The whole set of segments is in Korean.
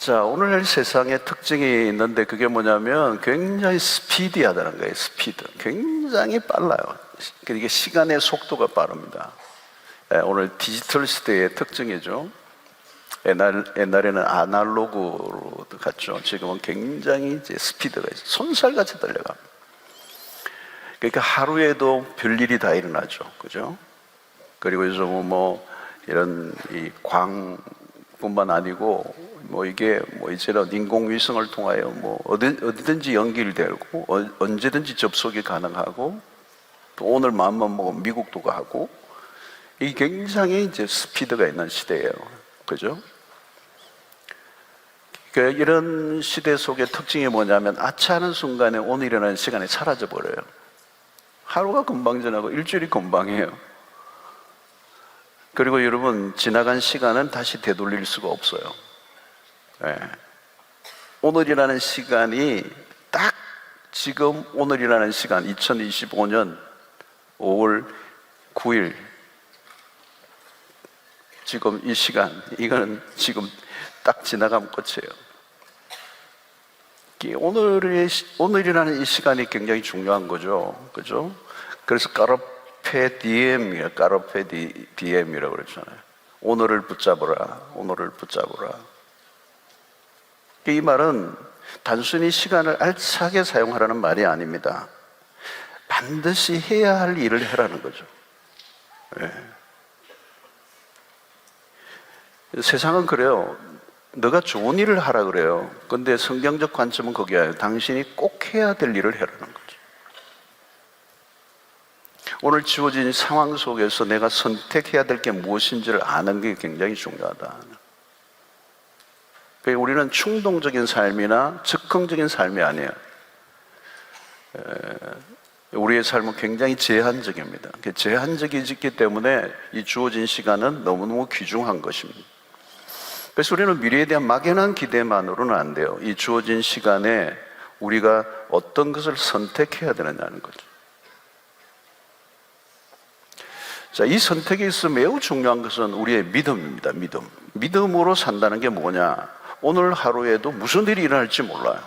자, 오늘 세상에 특징이 있는데 그게 뭐냐면 굉장히 스피디하다는 거예요. 스피드. 굉장히 빨라요. 이게 시간의 속도가 빠릅니다. 오늘 디지털 시대의 특징이죠. 옛날에는 아날로그로 갔죠. 지금은 굉장히 이제 스피드가 있어요. 손살같이 달려갑니다. 그러니까 하루에도 별일이 다 일어나죠. 그죠? 그리고 요즘은 뭐 이런 이 광뿐만 아니고 이제는 인공위성을 통하여 어디든지 연결되고 언제든지 접속이 가능하고 또 오늘 마음만 먹으면 미국도 가고 이게 굉장히 이제 스피드가 있는 시대예요. 그죠? 그러니까 이런 시대 속의 특징이 뭐냐면 아차하는 순간에 오늘이라는 시간이 사라져 버려요. 하루가 금방 지나고 일주일이 금방이에요. 그리고 여러분, 지나간 시간은 다시 되돌릴 수가 없어요. 네. 오늘이라는 시간이 딱 지금 오늘이라는 시간 2025년 5월 9일 지금 이 시간 이거는 지금 딱 지나가면 끝이에요. 오늘이라는 이 시간이 굉장히 중요한 거죠. 그죠? 그래서 까르페 디엠이라고 그랬잖아요. 오늘을 붙잡으라. 오늘을 붙잡으라. 이 말은 단순히 시간을 알차게 사용하라는 말이 아닙니다. 반드시 해야 할 일을 해라는 거죠. 네. 세상은 그래요. 너가 좋은 일을 하라 그래요. 근데 성경적 관점은 거기에요. 당신이 꼭 해야 될 일을 해라는 거죠. 오늘 주어진 상황 속에서 내가 선택해야 될 게 무엇인지를 아는 게 굉장히 중요하다. 우리는 충동적인 삶이나 즉흥적인 삶이 아니에요. 우리의 삶은 굉장히 제한적입니다. 제한적이기 때문에 이 주어진 시간은 너무너무 귀중한 것입니다. 그래서 우리는 미래에 대한 막연한 기대만으로는 안 돼요. 이 주어진 시간에 우리가 어떤 것을 선택해야 되느냐는 거죠. 자, 이 선택에 있어 매우 중요한 것은 우리의 믿음입니다. 믿음으로 산다는 게 뭐냐? 오늘 하루에도 무슨 일이 일어날지 몰라요.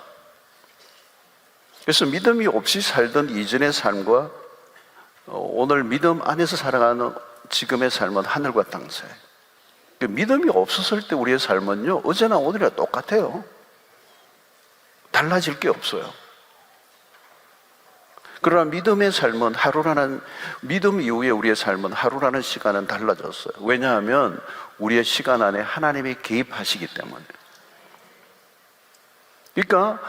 그래서 믿음이 없이 살던 이전의 삶과 오늘 믿음 안에서 살아가는 지금의 삶은 하늘과 땅 사이. 믿음이 없었을 때 우리의 삶은요, 어제나 오늘이나 똑같아요. 달라질 게 없어요. 그러나 믿음의 삶은 믿음 이후에 우리의 삶은 하루라는 시간은 달라졌어요. 왜냐하면 우리의 시간 안에 하나님이 개입하시기 때문에. 그러니까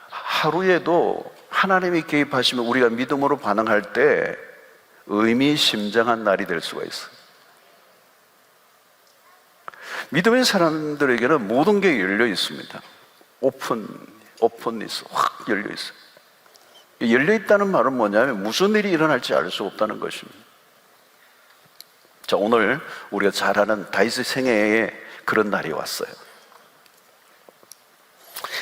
하루에도 하나님이 개입하시면 우리가 믿음으로 반응할 때 의미심장한 날이 될 수가 있어요. 믿음의 사람들에게는 모든 게 열려 있습니다. 오픈니스 확 열려 있어요. 열려 있다는 말은 뭐냐면 무슨 일이 일어날지 알 수 없다는 것입니다. 자, 오늘 우리가 잘 아는 다윗의 생애에 그런 날이 왔어요.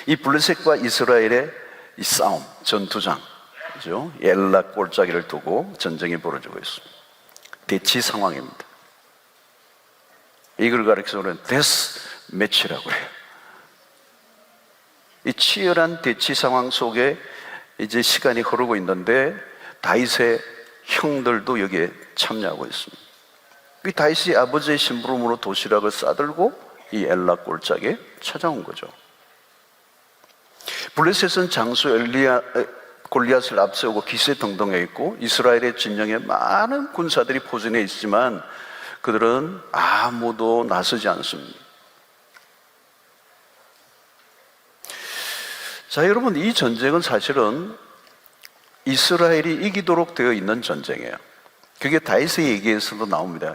이 블레셋과 이스라엘의 이 싸움, 전투장, 그죠? 엘라 골짜기를 두고 전쟁이 벌어지고 있습니다. 대치 상황입니다. 이걸 가리켜서는 데스 매치라고 해요. 이 치열한 대치 상황 속에 이제 시간이 흐르고 있는데 다윗의 형들도 여기에 참여하고 있습니다. 이 다윗이 아버지의 심부름으로 도시락을 싸들고 이 엘라 골짜기에 찾아온 거죠. 블레셋은 장수 골리앗을 앞세우고 기세등등해 있고 이스라엘의 진영에 많은 군사들이 포진해 있지만 그들은 아무도 나서지 않습니다. 자, 여러분, 이 전쟁은 사실은 이스라엘이 이기도록 되어 있는 전쟁이에요. 그게 다윗의 얘기에서도 나옵니다.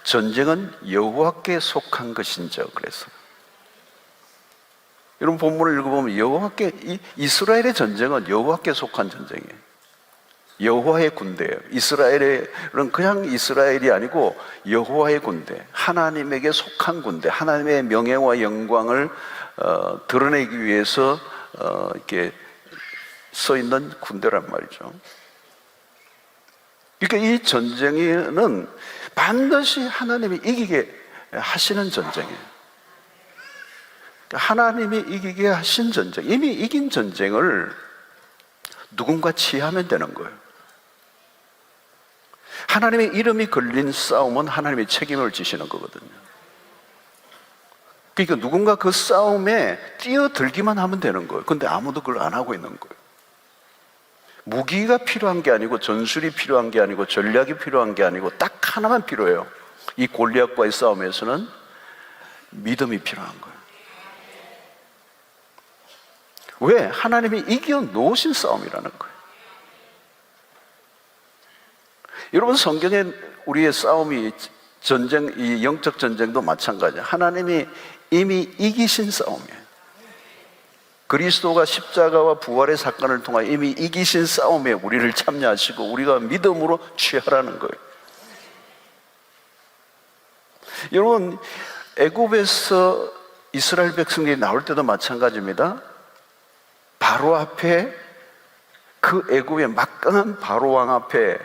전쟁은 여호와께 속한 것인저. 그래서 여러분 본문을 읽어보면 이스라엘의 전쟁은 여호와께 속한 전쟁이에요. 여호와의 군대예요. 이스라엘은 그냥 이스라엘이 아니고 여호와의 군대, 하나님에게 속한 군대, 하나님의 명예와 영광을 드러내기 위해서 이렇게 서 있는 군대란 말이죠. 그러니까 이 전쟁에는 반드시 하나님이 이기게 하시는 전쟁이에요. 하나님이 이기게 하신 전쟁, 이미 이긴 전쟁을 누군가 취하면 되는 거예요. 하나님의 이름이 걸린 싸움은 하나님의 책임을 지시는 거거든요. 그러니까 누군가 그 싸움에 뛰어들기만 하면 되는 거예요. 근데 아무도 그걸 안 하고 있는 거예요. 무기가 필요한 게 아니고, 전술이 필요한 게 아니고, 전략이 필요한 게 아니고, 딱 하나만 필요해요. 이 골리앗과의 싸움에서는 믿음이 필요한 거예요. 왜? 하나님이 이겨 놓으신 싸움이라는 거예요. 여러분, 성경에 우리의 싸움이, 전쟁, 이 영적 전쟁도 마찬가지예요. 하나님이 이미 이기신 싸움이에요. 그리스도가 십자가와 부활의 사건을 통하여 이미 이기신 싸움에 우리를 참여하시고 우리가 믿음으로 취하라는 거예요. 여러분, 애굽에서 이스라엘 백성들이 나올 때도 마찬가지입니다. 바로 앞에, 그 애굽의 막강한 바로 왕 앞에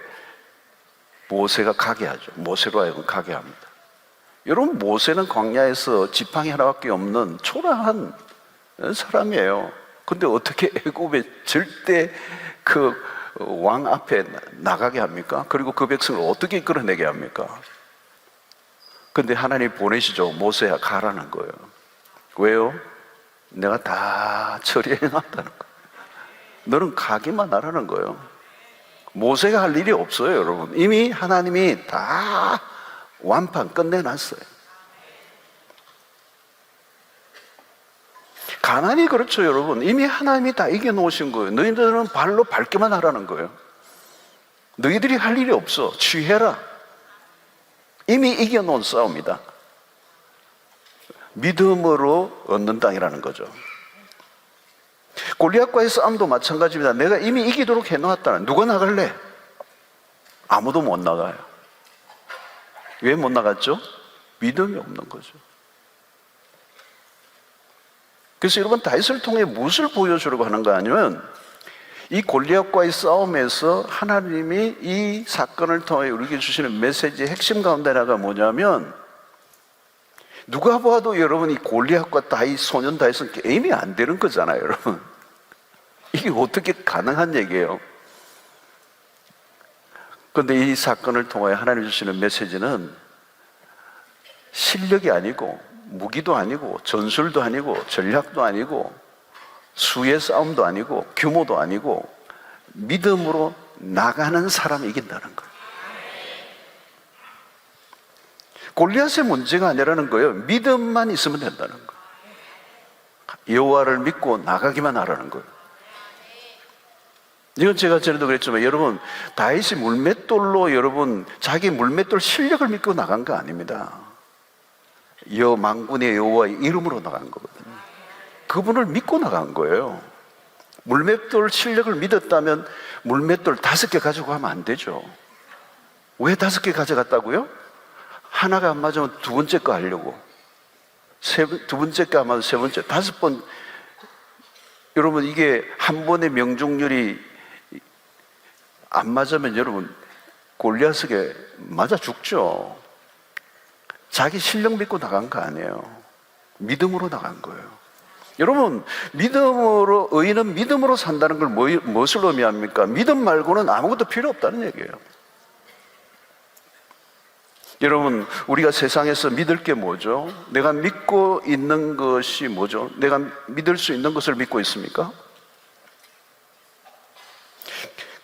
모세가 가게 하죠. 모세로 하여금 가게 합니다. 여러분, 모세는 광야에서 지팡이 하나밖에 없는 초라한 사람이에요. 근데 어떻게 애굽의 절대 그 왕 앞에 나가게 합니까? 그리고 그 백성을 어떻게 이끌어내게 합니까? 근데 하나님 보내시죠. 모세야, 가라는 거예요. 왜요? 내가 다 처리해 놨다는 거예요. 너는 가기만 하라는 거예요. 모세가 할 일이 없어요, 여러분. 이미 하나님이 다 완판 끝내놨어요. 가난이 그렇죠, 여러분. 이미 하나님이 다 이겨놓으신 거예요. 너희들은 발로 밟기만 하라는 거예요. 너희들이 할 일이 없어. 취해라. 이미 이겨놓은 싸움이다. 믿음으로 얻는 땅이라는 거죠. 골리앗과의 싸움도 마찬가지입니다. 내가 이미 이기도록 해놓았다는. 누가 나갈래? 아무도 못 나가요. 왜 못 나갔죠? 믿음이 없는 거죠. 그래서 여러분, 다윗을 통해 무엇을 보여주려고 하는 거 아니면, 이 골리앗과의 싸움에서 하나님이 이 사건을 통해 우리에게 주시는 메시지의 핵심 가운데 하나가 뭐냐면, 누가 봐도 여러분, 이 골리앗과 다윗, 소년 다윗은 게임이 안 되는 거잖아요, 여러분. 이게 어떻게 가능한 얘기예요? 그런데 이 사건을 통해 하나님 주시는 메시지는 실력이 아니고, 무기도 아니고, 전술도 아니고, 전략도 아니고, 수의 싸움도 아니고, 규모도 아니고, 믿음으로 나가는 사람이 이긴다는 거예요. 골리앗의 문제가 아니라는 거예요. 믿음만 있으면 된다는 거예요. 여호와를 믿고 나가기만 하라는 거예요. 이건 제가 전에도 그랬지만, 여러분, 다윗이 물맷돌로 여러분 자기 물맷돌 실력을 믿고 나간 거 아닙니다. 만군의 여호와의 이름으로 나간 거거든요. 그분을 믿고 나간 거예요. 물맷돌 실력을 믿었다면 물맷돌 5개 가지고 가면 안 되죠. 왜 5개 가져갔다고요? 하나가 안 맞으면 두 번째 거 하려고, 두 번째 거 안 맞으면 세 번째, 5번. 여러분, 이게 한 번의 명중률이 안 맞으면 여러분 골리앗에게 맞아 죽죠. 자기 실력 믿고 나간 거 아니에요. 믿음으로 나간 거예요. 여러분, 믿음으로, 의인은 믿음으로 산다는 걸 무엇을 의미합니까? 믿음 말고는 아무것도 필요 없다는 얘기예요. 여러분, 우리가 세상에서 믿을 게 뭐죠? 내가 믿고 있는 것이 뭐죠? 내가 믿을 수 있는 것을 믿고 있습니까?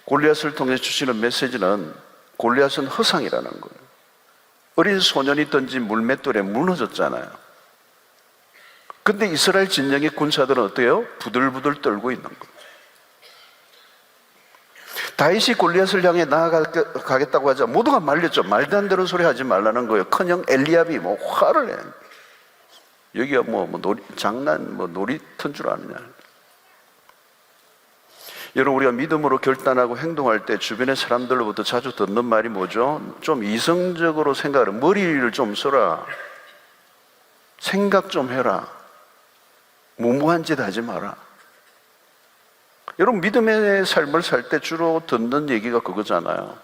골리앗을 통해 주시는 메시지는, 골리앗은 허상이라는 거예요. 어린 소년이 던진 물맷돌에 무너졌잖아요. 근데 이스라엘 진영의 군사들은 어때요? 부들부들 떨고 있는 거예요. 다윗이 골리앗을 향해 나아가겠다고 하자 모두가 말렸죠. 말도 안 되는 소리 하지 말라는 거예요. 큰형 엘리압이 화를 내. 여기가 장난, 놀이터인 줄 아느냐. 여러분, 우리가 믿음으로 결단하고 행동할 때 주변의 사람들로부터 자주 듣는 말이 뭐죠? 좀 이성적으로 생각을, 머리를 좀 써라. 생각 좀 해라. 무모한 짓 하지 마라. 여러분, 믿음의 삶을 살 때 주로 듣는 얘기가 그거잖아요.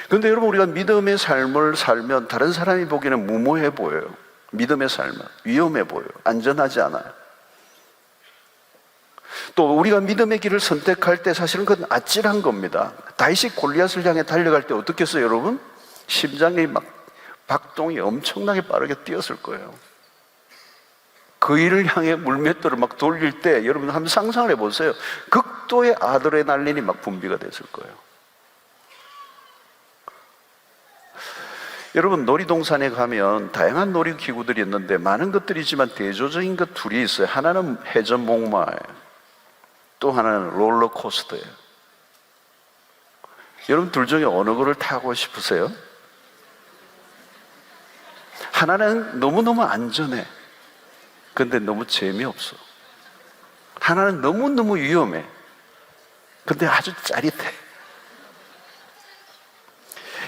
그런데 여러분, 우리가 믿음의 삶을 살면 다른 사람이 보기에는 무모해 보여요. 믿음의 삶은 위험해 보여요. 안전하지 않아요. 또 우리가 믿음의 길을 선택할 때 사실은 그건 아찔한 겁니다. 다윗이 골리앗을 향해 달려갈 때 어떻게 했어요, 여러분? 심장이 막 박동이 엄청나게 빠르게 뛰었을 거예요. 그 일을 향해 물맷돌을 막 돌릴 때 여러분 한번 상상을 해보세요. 극도의 아드레날린이 막 분비가 됐을 거예요. 여러분, 놀이동산에 가면 다양한 놀이기구들이 있는데 많은 것들이 있지만 대조적인 것 둘이 있어요. 하나는 회전목마예요. 또 하나는 롤러코스터예요. 여러분 둘 중에 어느 거를 타고 싶으세요? 하나는 너무너무 안전해. 근데 너무 재미없어. 하나는 너무너무 위험해. 근데 아주 짜릿해.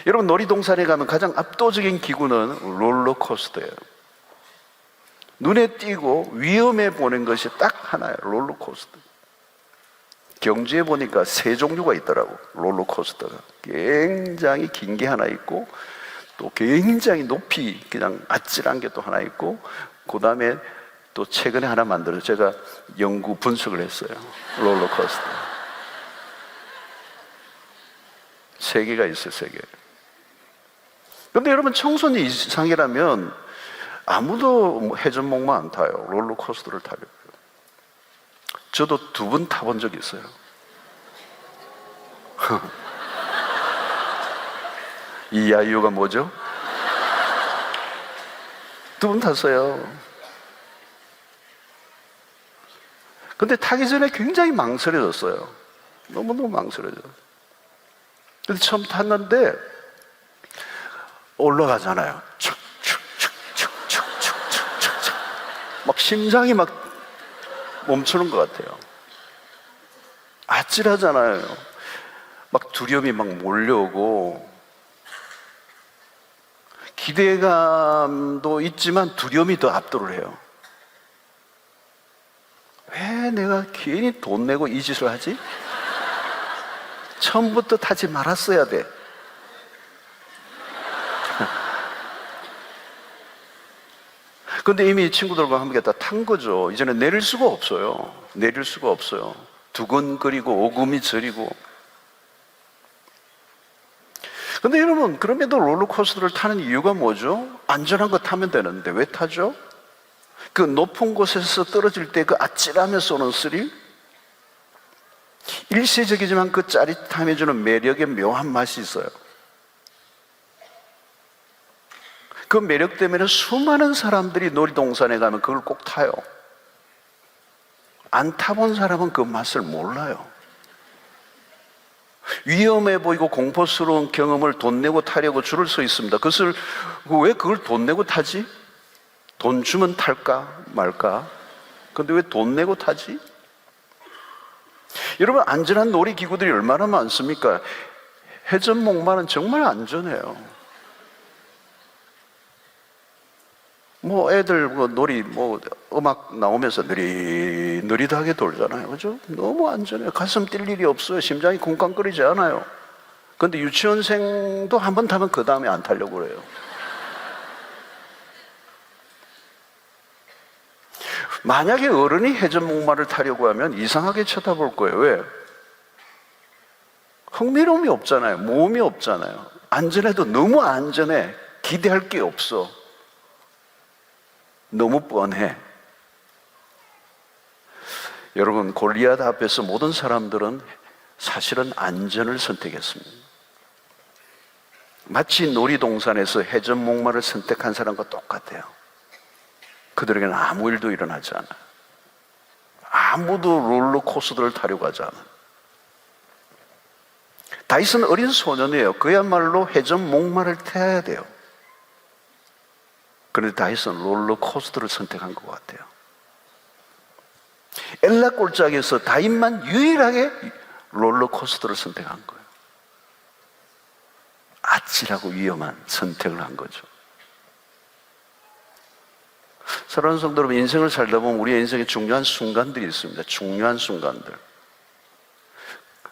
여러분, 놀이동산에 가면 가장 압도적인 기구는 롤러코스터예요. 눈에 띄고 위험해 보는 것이 딱 하나예요. 롤러코스터. 경주에 보니까 세 종류가 있더라고. 롤러코스터가 굉장히 긴 게 하나 있고, 또 굉장히 높이 그냥 아찔한 게 또 하나 있고, 그 다음에 또 최근에 하나 만들어서 제가 연구 분석을 했어요. 롤러코스터 세 개가 있어요. 세 개. 근데 여러분, 청소년 이상이라면 아무도 회전목마 안 타요. 롤러코스터를 타려고요. 저도 2번 타본 적이 있어요. 이 이유가 뭐죠? 2번 탔어요. 근데 타기 전에 굉장히 망설여졌어요. 너무너무 망설여져요. 근데 처음 탔는데 올라가잖아요. 축축축축축축축축 막 심장이 막 멈추는 것 같아요. 아찔하잖아요. 막 두려움이 막 몰려오고 기대감도 있지만 두려움이 더 압도를 해요. 왜 내가 괜히 돈 내고 이 짓을 하지? 처음부터 타지 말았어야 돼. 근데 이미 친구들과 함께 다 탄 거죠. 이제는 내릴 수가 없어요. 내릴 수가 없어요. 두근거리고 오금이 저리고. 근데 여러분, 그럼에도 롤러코스터를 타는 이유가 뭐죠? 안전한 거 타면 되는데 왜 타죠? 그 높은 곳에서 떨어질 때 그 아찔하면서 오는 스릴, 일시적이지만 그 짜릿함이 주는 매력의 묘한 맛이 있어요. 그 매력 때문에 수많은 사람들이 놀이동산에 가면 그걸 꼭 타요. 안 타본 사람은 그 맛을 몰라요. 위험해 보이고 공포스러운 경험을 돈 내고 타려고 줄을 서 있습니다. 그것을 왜 그걸 돈 내고 타지? 돈 주면 탈까 말까? 근데 왜 돈 내고 타지? 여러분, 안전한 놀이기구들이 얼마나 많습니까? 회전목마는 정말 안전해요. 뭐 애들 놀이 음악 나오면서 느릿느릿하게 돌잖아요. 그죠? 너무 안전해요. 가슴 뛸 일이 없어요. 심장이 쿵쾅거리지 않아요. 근데 유치원생도 한 번 타면 그 다음에 안 타려고 그래요. 만약에 어른이 회전목마를 타려고 하면 이상하게 쳐다볼 거예요. 왜? 흥미로움이 없잖아요. 모험이 없잖아요. 안전해도 너무 안전해. 기대할 게 없어. 너무 뻔해. 여러분, 골리앗 앞에서 모든 사람들은 사실은 안전을 선택했습니다. 마치 놀이동산에서 회전목마를 선택한 사람과 똑같아요. 그들에게는 아무 일도 일어나지 않아요. 아무도 롤러코스터를 타려고 하지 않아요. 다윗은 어린 소년이에요. 그야말로 회전목마를 타야 돼요. 그런데 다윗은 롤러코스터를 선택한 것 같아요. 엘라 골짜기에서 다윗만 유일하게 롤러코스터를 선택한 거예요. 아찔하고 위험한 선택을 한 거죠. 사랑하는 성도 여러분, 인생을 살다 보면 우리의 인생에 중요한 순간들이 있습니다. 중요한 순간들.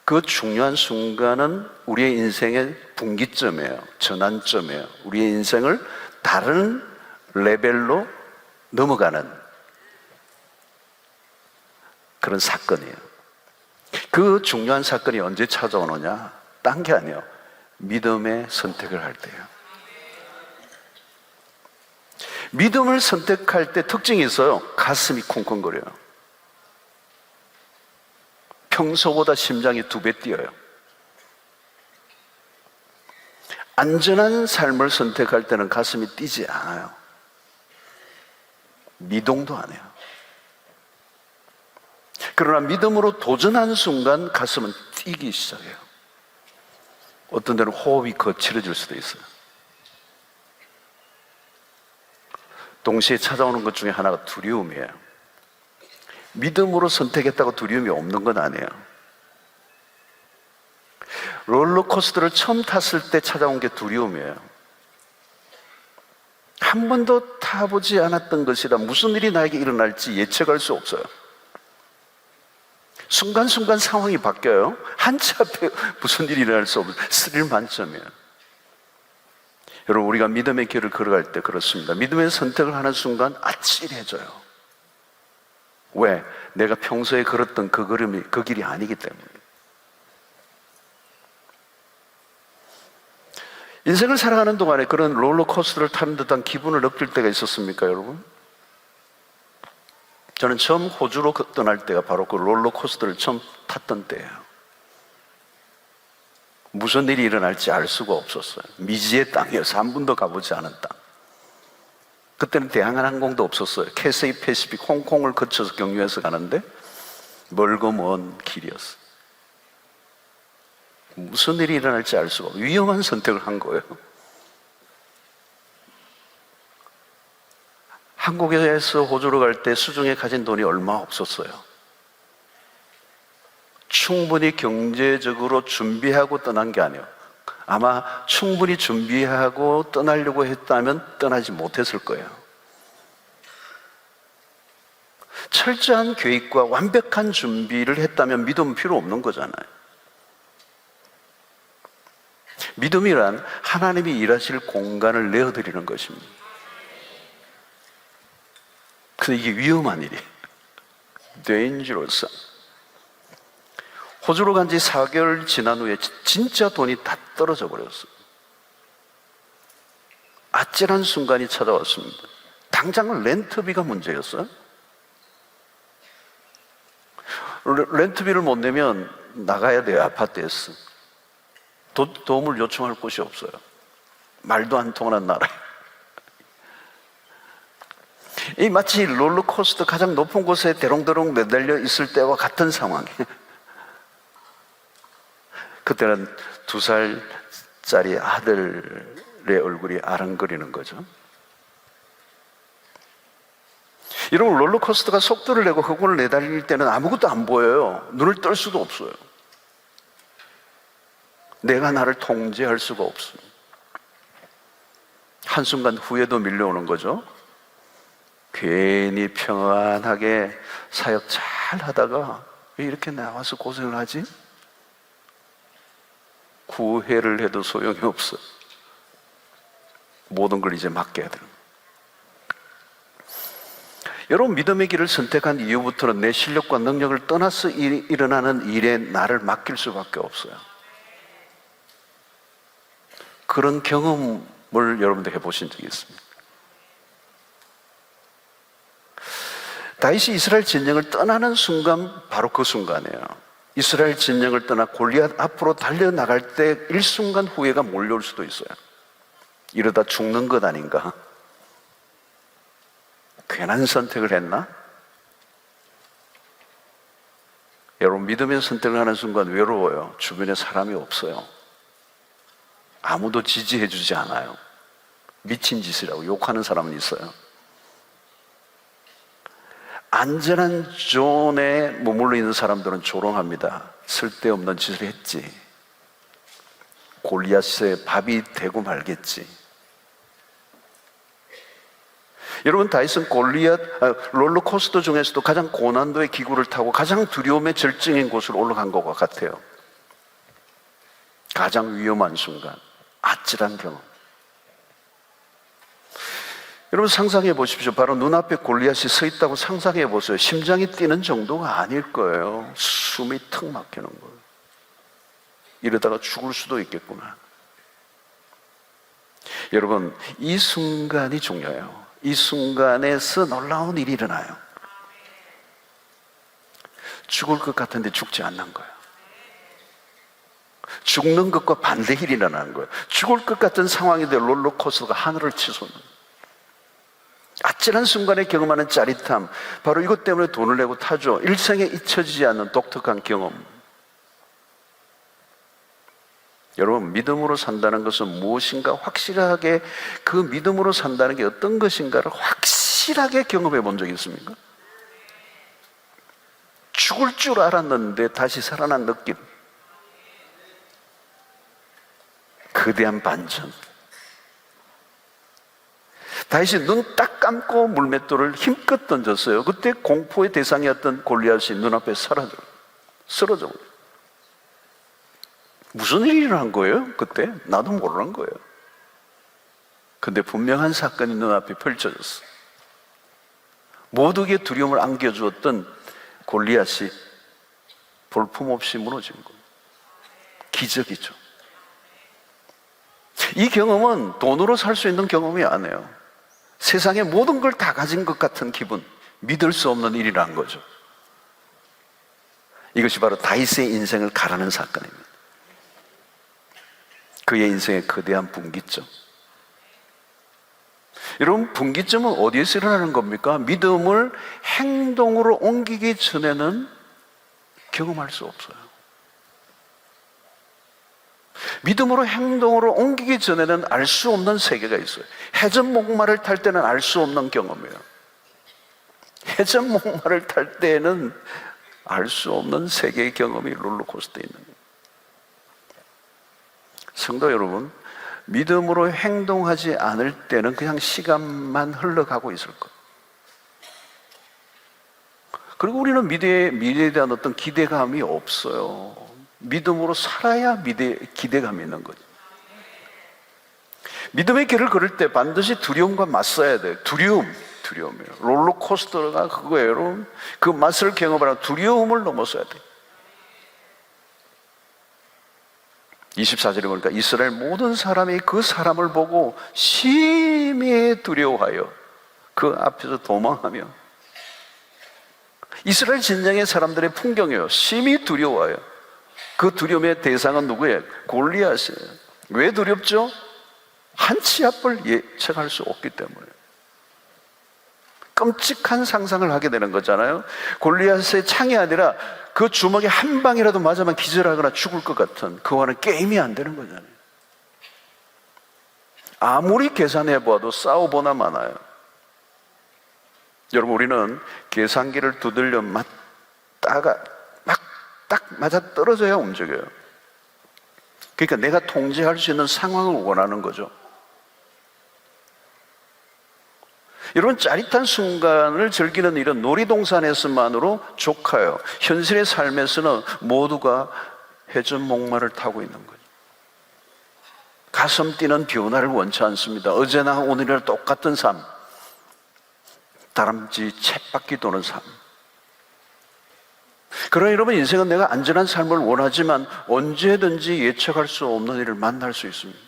그 중요한 순간은 우리의 인생의 분기점이에요. 전환점이에요. 우리의 인생을 다른 레벨로 넘어가는 그런 사건이에요. 그 중요한 사건이 언제 찾아오느냐? 딴 게 아니에요. 믿음의 선택을 할 때예요. 믿음을 선택할 때 특징이 있어요. 가슴이 쿵쿵거려요. 평소보다 심장이 2배 뛰어요. 안전한 삶을 선택할 때는 가슴이 뛰지 않아요. 미동도 안 해요. 그러나 믿음으로 도전하는 순간 가슴은 뛰기 시작해요. 어떤 때는 호흡이 거칠어질 수도 있어요. 동시에 찾아오는 것 중에 하나가 두려움이에요. 믿음으로 선택했다고 두려움이 없는 건 아니에요. 롤러코스터를 처음 탔을 때 찾아온 게 두려움이에요. 한 번도 타보지 않았던 것이라 무슨 일이 나에게 일어날지 예측할 수 없어요. 순간순간 상황이 바뀌어요. 한치 앞에 무슨 일이 일어날 수 없어요. 스릴 만점이에요. 여러분, 우리가 믿음의 길을 걸어갈 때 그렇습니다. 믿음의 선택을 하는 순간 아찔해져요. 왜? 내가 평소에 걸었던 그 걸음이 그 길이 아니기 때문에. 인생을 살아가는 동안에 그런 롤러코스터를 타는 듯한 기분을 느낄 때가 있었습니까, 여러분? 저는 처음 호주로 떠날 때가 바로 그 롤러코스터를 처음 탔던 때예요. 무슨 일이 일어날지 알 수가 없었어요. 미지의 땅이어서 한 번도 가보지 않은 땅. 그때는 대한항공도 없었어요. 캐세이 패시픽 홍콩을 거쳐서 경유해서 가는데 멀고 먼 길이었어요. 무슨 일이 일어날지 알 수가 없어요. 위험한 선택을 한 거예요. 한국에서 호주로 갈 때 수중에 가진 돈이 얼마 없었어요. 충분히 경제적으로 준비하고 떠난 게 아니에요. 아마 충분히 준비하고 떠나려고 했다면 떠나지 못했을 거예요. 철저한 계획과 완벽한 준비를 했다면 믿음은 필요 없는 거잖아요. 믿음이란 하나님이 일하실 공간을 내어드리는 것입니다. 근데 이게 위험한 일이에요. dangerous. 호주로 간 지 4개월 지난 후에 진짜 돈이 다 떨어져 버렸어요. 아찔한 순간이 찾아왔습니다. 당장 렌트비가 문제였어요. 렌트비를 못 내면 나가야 돼요, 아파트에서. 도움을 요청할 곳이 없어요. 말도 안 통하는 나라예요. 이 마치 롤러코스터 가장 높은 곳에 대롱대롱 매달려 있을 때와 같은 상황이에요. 그때는 2살짜리 아들의 얼굴이 아른거리는 거죠. 여러분, 롤러코스터가 속도를 내고 그걸 내달릴 때는 아무것도 안 보여요. 눈을 뜰 수도 없어요. 내가 나를 통제할 수가 없어요. 한순간 후회도 밀려오는 거죠. 괜히 평안하게 사역 잘 하다가 왜 이렇게 나와서 고생을 하지? 구회를 해도 소용이 없어요. 모든 걸 이제 맡겨야 되는 거예요. 여러분, 믿음의 길을 선택한 이후부터는 내 실력과 능력을 떠나서 일어나는 일에 나를 맡길 수밖에 없어요. 그런 경험을 여러분들 해보신 적이 있습니다. 다윗이 이스라엘 진영을 떠나는 순간, 바로 그 순간이에요. 이스라엘 진영을 떠나 골리앗 앞으로 달려나갈 때 일순간 후회가 몰려올 수도 있어요. 이러다 죽는 것 아닌가? 괜한 선택을 했나? 여러분, 믿음의 선택을 하는 순간 외로워요. 주변에 사람이 없어요. 아무도 지지해 주지 않아요. 미친 짓이라고 욕하는 사람은 있어요. 안전한 존에 머물러 있는 사람들은 조롱합니다. 쓸데없는 짓을 했지. 골리앗의 밥이 되고 말겠지. 여러분, 다윗은 롤러코스터 중에서도 가장 고난도의 기구를 타고 가장 두려움의 절정인 곳으로 올라간 것과 같아요. 가장 위험한 순간, 아찔한 경험. 여러분 상상해 보십시오. 바로 눈앞에 골리앗이 서 있다고 상상해 보세요. 심장이 뛰는 정도가 아닐 거예요. 숨이 턱 막히는 거예요. 이러다가 죽을 수도 있겠구나. 여러분, 이 순간이 중요해요. 이 순간에서 놀라운 일이 일어나요. 죽을 것 같은데 죽지 않는 거예요. 죽는 것과 반대 일이 일어나는 거예요. 죽을 것 같은 상황인데 롤러코스터가 하늘을 치솟는, 아찔한 순간에 경험하는 짜릿함, 바로 이것 때문에 돈을 내고 타죠. 일생에 잊혀지지 않는 독특한 경험. 여러분, 믿음으로 산다는 것은 무엇인가 확실하게, 그 믿음으로 산다는 게 어떤 것인가를 확실하게 경험해 본 적이 있습니까? 죽을 줄 알았는데 다시 살아난 느낌, 거대한 반전. 다윗이 눈 딱 감고 물맷돌을 힘껏 던졌어요. 그때 공포의 대상이었던 골리앗이 눈앞에 쓰러져. 무슨 일이 일어난 거예요? 그때 나도 모르는 거예요. 근데 분명한 사건이 눈앞에 펼쳐졌어. 모두에게 두려움을 안겨주었던 골리앗이 볼품없이 무너진 거예요. 기적이죠. 이 경험은 돈으로 살 수 있는 경험이 아니에요. 세상의 모든 걸 다 가진 것 같은 기분, 믿을 수 없는 일이라는 거죠. 이것이 바로 다윗의 인생을 가르는 사건입니다. 그의 인생의 거대한 분기점. 여러분, 분기점은 어디에서 일어나는 겁니까? 믿음을 행동으로 옮기기 전에는 경험할 수 없어요. 믿음으로 행동으로 옮기기 전에는 알 수 없는 세계가 있어요. 해전 목마를 탈 때는 알 수 없는 경험이에요. 해전 목마를 탈 때는 알 수 없는 세계의 경험이 롤러코스터에 있는 거예요. 성도 여러분, 믿음으로 행동하지 않을 때는 그냥 시간만 흘러가고 있을 거예요. 그리고 우리는 미래에 대한 어떤 기대감이 없어요. 믿음으로 살아야 기대감이 있는 거죠. 믿음의 길을 걸을 때 반드시 두려움과 맞서야 돼요. 두려움이에요. 롤러코스터가 그거예요, 여러분. 그 맛을 경험하라. 두려움을 넘어서야 돼요. 24절에 보니까 이스라엘 모든 사람이 그 사람을 보고 심히 두려워하여 그 앞에서 도망하며, 이스라엘 진영의 사람들의 풍경이에요. 심히 두려워하여. 그 두려움의 대상은 누구예요? 골리앗이에요. 왜 두렵죠? 한 치 앞을 예측할 수 없기 때문에. 끔찍한 상상을 하게 되는 거잖아요. 골리앗의 창이 아니라 그 주먹에 한 방이라도 맞으면 기절하거나 죽을 것 같은, 그와는 게임이 안 되는 거잖아요. 아무리 계산해 보아도 싸워보나 마나요. 여러분, 우리는 계산기를 두들려 맞다가 막 딱 맞아 떨어져야 움직여요. 그러니까 내가 통제할 수 있는 상황을 원하는 거죠. 여러분, 짜릿한 순간을 즐기는 일은 놀이동산에서만으로 족해요. 현실의 삶에서는 모두가 해전 목마를 타고 있는 거죠. 가슴 뛰는 변화를 원치 않습니다. 어제나 오늘이나 똑같은 삶, 다람쥐 쳇바퀴 도는 삶. 그러나 여러분, 인생은 내가 안전한 삶을 원하지만 언제든지 예측할 수 없는 일을 만날 수 있습니다.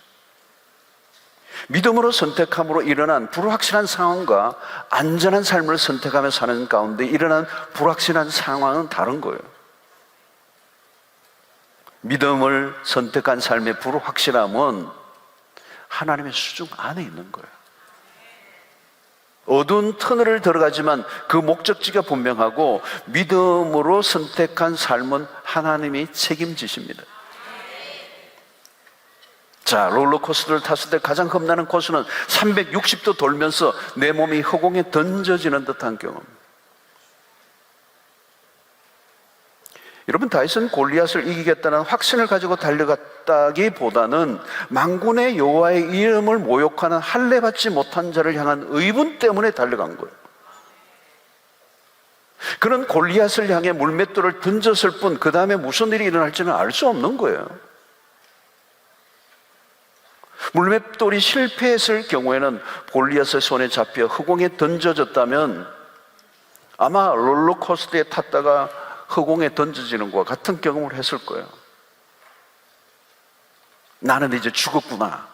믿음으로 선택함으로 일어난 불확실한 상황과 안전한 삶을 선택하며 사는 가운데 일어난 불확실한 상황은 다른 거예요. 믿음을 선택한 삶의 불확실함은 하나님의 수중 안에 있는 거예요. 어두운 터널을 들어가지만 그 목적지가 분명하고, 믿음으로 선택한 삶은 하나님이 책임지십니다. 자, 롤러코스터를 탔을 때 가장 겁나는 코스는 360도 돌면서 내 몸이 허공에 던져지는 듯한 경험. 여러분, 다윗은 골리앗을 이기겠다는 확신을 가지고 달려갔다기보다는 만군의 여호와의 이름을 모욕하는 할례받지 못한 자를 향한 의분 때문에 달려간 거예요. 그는 골리앗을 향해 물맷돌을 던졌을 뿐 그 다음에 무슨 일이 일어날지는 알 수 없는 거예요. 물맷돌이 실패했을 경우에는 골리앗의 손에 잡혀 흑공에 던져졌다면 아마 롤러코스터에 탔다가 흑공에 던져지는 것과 같은 경험을 했을 거예요. 나는 이제 죽었구나.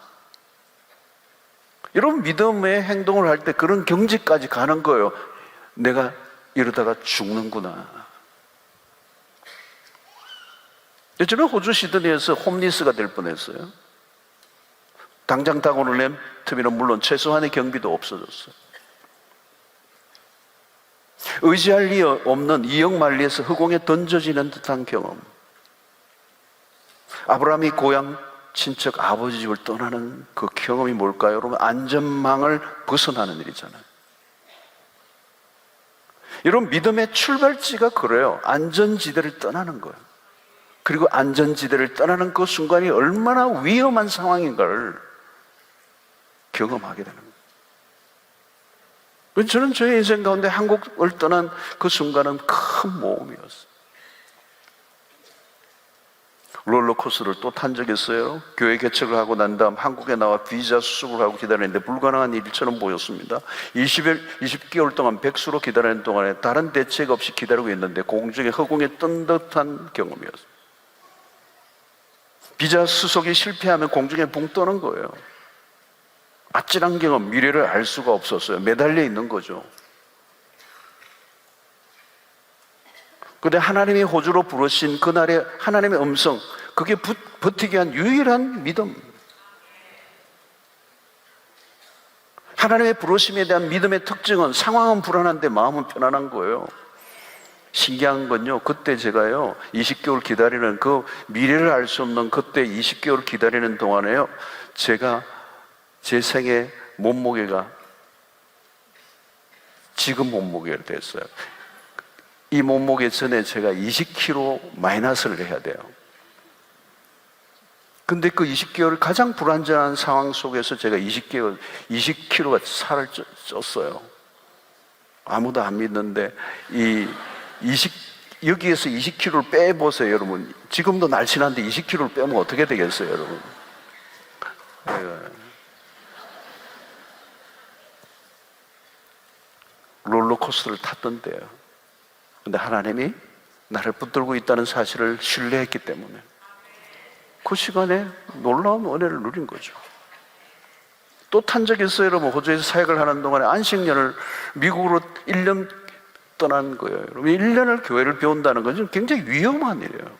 여러분, 믿음의 행동을 할 때 그런 경지까지 가는 거예요. 내가 이러다가 죽는구나. 저는 호주 시드니에서 홈리스가 될 뻔했어요. 당장 다가오는 램트비는 물론 최소한의 경비도 없어졌어요. 의지할 리 없는 이역만리에서 흑공에 던져지는 듯한 경험. 아브라함이 고향 친척 아버지 집을 떠나는 그 경험이 뭘까요? 여러분, 안전망을 벗어나는 일이잖아요. 여러분, 믿음의 출발지가 그래요. 안전지대를 떠나는 거예요. 그리고 안전지대를 떠나는 그 순간이 얼마나 위험한 상황인가를 경험하게 되는 거예요. 저는 저의 인생 가운데 한국을 떠난 그 순간은 큰 모험이었어요. 롤러코스터를 또 탄 적이 있어요. 교회 개척을 하고 난 다음 한국에 나와 비자 수습을 하고 기다리는데 불가능한 일처럼 보였습니다. 20개월 동안 백수로 기다리는 동안에 다른 대책 없이 기다리고 있는데 공중에 허공에 뜬 듯한 경험이었어요. 비자 수속이 실패하면 공중에 붕 떠는 거예요. 아찔한 경험, 미래를 알 수가 없었어요. 매달려 있는 거죠. 그런데 하나님이 호주로 부르신 그날의 하나님의 음성, 그게 버티게 한 유일한 믿음. 하나님의 부르심에 대한 믿음의 특징은 상황은 불안한데 마음은 편안한 거예요. 신기한 건요, 그때 제가요 20개월 기다리는 그 미래를 알 수 없는 그때 20개월 기다리는 동안에요, 제가 제 생애 몸무게가 지금 몸무게가 됐어요. 이 몸무게 전에 제가 20kg 마이너스를 해야 돼요. 근데 그 20개월 가장 불안정한 상황 속에서 제가 20kg가 살을 쪘어요. 아무도 안 믿는데 여기에서 20kg를 빼보세요, 여러분. 지금도 날씬한데 20kg를 빼면 어떻게 되겠어요, 여러분? 롤러코스터를 탔던데요. 근데 하나님이 나를 붙들고 있다는 사실을 신뢰했기 때문에 그 시간에 놀라운 은혜를 누린 거죠. 또 탄 적이 있어요, 여러분. 호주에서 사역을 하는 동안에 안식년을 미국으로 1년 떠난 거예요. 여러분, 1년을 교회를 배운다는 것은 굉장히 위험한 일이에요.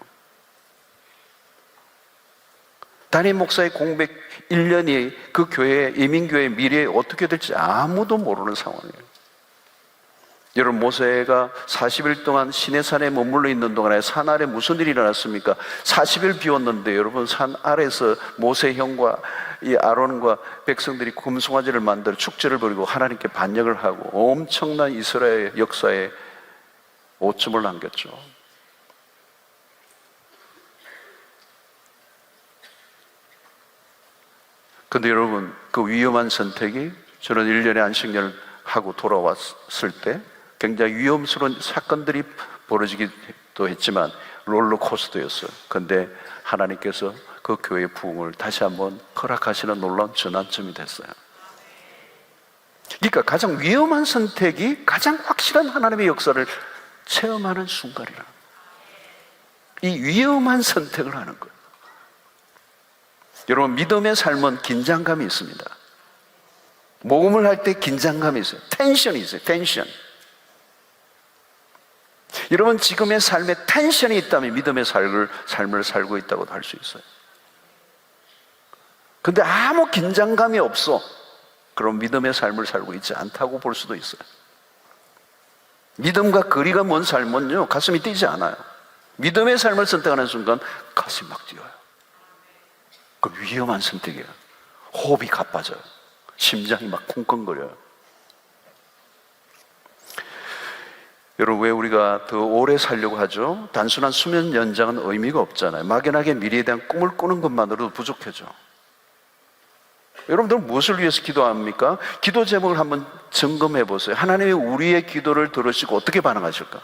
담임 목사의 공백 1년이 그 교회, 이민교회의 미래에 어떻게 될지 아무도 모르는 상황이에요. 여러분, 모세가 40일 동안 시내산에 머물러 있는 동안에 산 아래 무슨 일이 일어났습니까? 40일 비웠는데 여러분, 산 아래에서 모세 형과 이 아론과 백성들이 금송아지를 만들어 축제를 벌이고 하나님께 반역을 하고 엄청난 이스라엘 역사에 오점을 남겼죠. 근데 여러분, 그 위험한 선택이, 저는 1년의 안식년을 하고 돌아왔을 때 굉장히 위험스러운 사건들이 벌어지기도 했지만 롤러코스터였어요. 근데 하나님께서 그 교회의 부흥을 다시 한번 허락하시는 놀라운 전환점이 됐어요. 그러니까 가장 위험한 선택이 가장 확실한 하나님의 역사를 체험하는 순간이라. 이 위험한 선택을 하는 거예요. 여러분, 믿음의 삶은 긴장감이 있습니다. 모험을 할 때 긴장감이 있어요. 텐션이 있어요. 텐션. 여러분, 지금의 삶에 텐션이 있다면 믿음의 삶을 살고 있다고도 할 수 있어요. 근데 아무 긴장감이 없어. 그럼 믿음의 삶을 살고 있지 않다고 볼 수도 있어요. 믿음과 거리가 먼 삶은요, 가슴이 뛰지 않아요. 믿음의 삶을 선택하는 순간 가슴이 막 뛰어요. 그 위험한 선택이에요. 호흡이 가빠져요. 심장이 막 쿵쾅거려요. 여러분, 왜 우리가 더 오래 살려고 하죠? 단순한 수면 연장은 의미가 없잖아요. 막연하게 미래에 대한 꿈을 꾸는 것만으로도 부족해져. 여러분들은 무엇을 위해서 기도합니까? 기도 제목을 한번 점검해 보세요. 하나님이 우리의 기도를 들으시고 어떻게 반응하실까?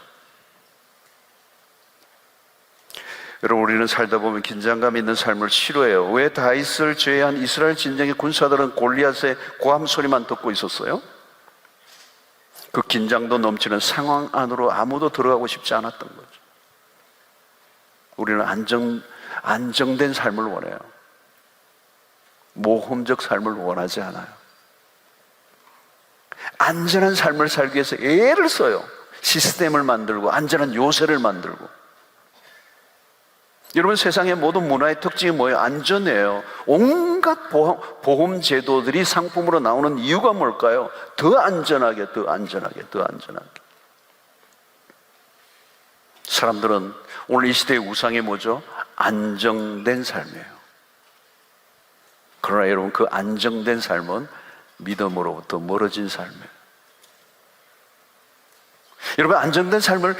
여러분, 우리는 살다 보면 긴장감 있는 삶을 싫어해요. 왜 다윗을 제외한 이스라엘 진영의 군사들은 골리앗의 고함 소리만 듣고 있었어요? 그 긴장도 넘치는 상황 안으로 아무도 들어가고 싶지 않았던 거죠. 우리는 안정된 삶을 원해요. 모험적 삶을 원하지 않아요. 안전한 삶을 살기 위해서 애를 써요. 시스템을 만들고 안전한 요새를 만들고. 여러분, 세상의 모든 문화의 특징이 뭐예요? 안전해요. 온갖 보험 제도들이 상품으로 나오는 이유가 뭘까요? 더 안전하게. 사람들은 오늘 이 시대의 우상이 뭐죠? 안정된 삶이에요. 그러나 여러분, 그 안정된 삶은 믿음으로부터 멀어진 삶이에요. 여러분, 안정된 삶을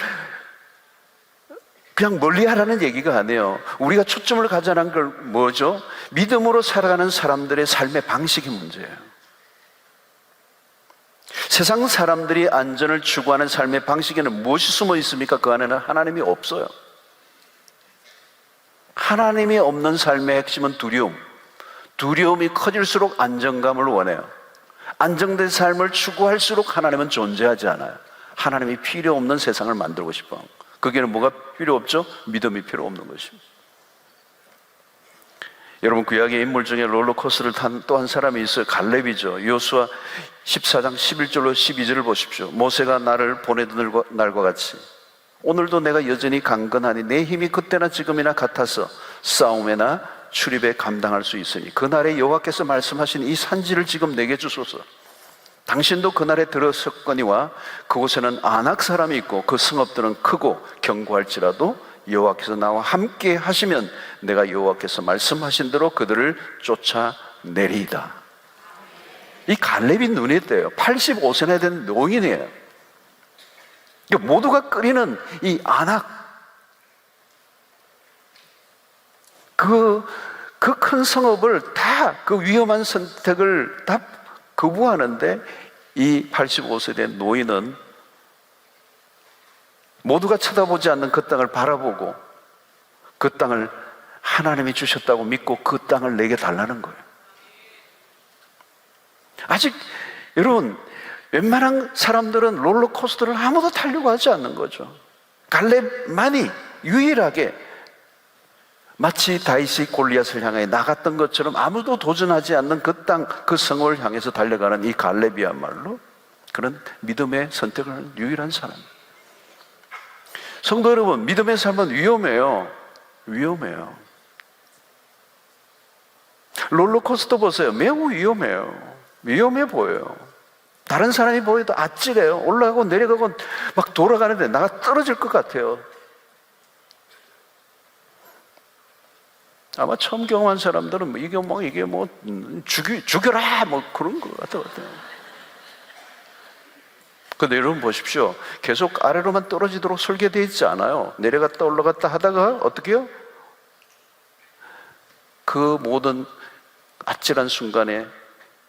그냥 멀리하라는 얘기가 아니에요. 우리가 초점을 가져는 걸 뭐죠? 믿음으로 살아가는 사람들의 삶의 방식이 문제예요. 세상 사람들이 안전을 추구하는 삶의 방식에는 무엇이 숨어 있습니까? 그 안에는 하나님이 없어요. 하나님이 없는 삶의 핵심은 두려움. 두려움이 커질수록 안정감을 원해요. 안정된 삶을 추구할수록 하나님은 존재하지 않아요. 하나님이 필요 없는 세상을 만들고 싶어 합니다. 거기에는 뭐가 필요 없죠? 믿음이 필요 없는 것입니다. 여러분, 구약의 인물 중에 롤러코스터를 탄 또 한 사람이 있어요. 갈렙이죠. 여호수아 14장 11절로 12절을 보십시오. 모세가 나를 보내던 날과 같이 오늘도 내가 여전히 강건하니 내 힘이 그때나 지금이나 같아서 싸움에나 출입에 감당할 수 있으니 그날에 여호와께서 말씀하신 이 산지를 지금 내게 주소서. 당신도 그날에 들었었거니와 그곳에는 아낙 사람이 있고 그 성읍들은 크고 견고할지라도 여호와께서 나와 함께 하시면 내가 여호와께서 말씀하신 대로 그들을 쫓아내리이다. 이 갈렙이 눈에 띄어요. 85세나 된 노인이에요. 모두가 끓이는 이 아낙, 그 큰 성읍을 다, 그 위험한 선택을 다 거부하는데 이 85세 된 노인은 모두가 쳐다보지 않는 그 땅을 바라보고 그 땅을 하나님이 주셨다고 믿고 그 땅을 내게 달라는 거예요. 아직 여러분, 웬만한 사람들은 롤러코스터를 아무도 타려고 하지 않는 거죠. 갈렙만이 유일하게 마치 다윗이 골리앗을 향해 나갔던 것처럼 아무도 도전하지 않는 그 땅, 그 성을 향해서 달려가는 이 갈렙이야말로 그런 믿음의 선택을 하는 유일한 사람. 성도 여러분, 믿음의 삶은 위험해요. 위험해요. 롤러코스터 보세요. 매우 위험해요. 위험해 보여요. 다른 사람이 보여도 아찔해요. 올라가고 내려가고 막 돌아가는데 나가 떨어질 것 같아요. 아마 처음 경험한 사람들은 이게 죽여라 뭐 그런 것 같아요. 근데 여러분 보십시오. 계속 아래로만 떨어지도록 설계되어 있지 않아요. 내려갔다 올라갔다 하다가 어떻게 해요? 그 모든 아찔한 순간에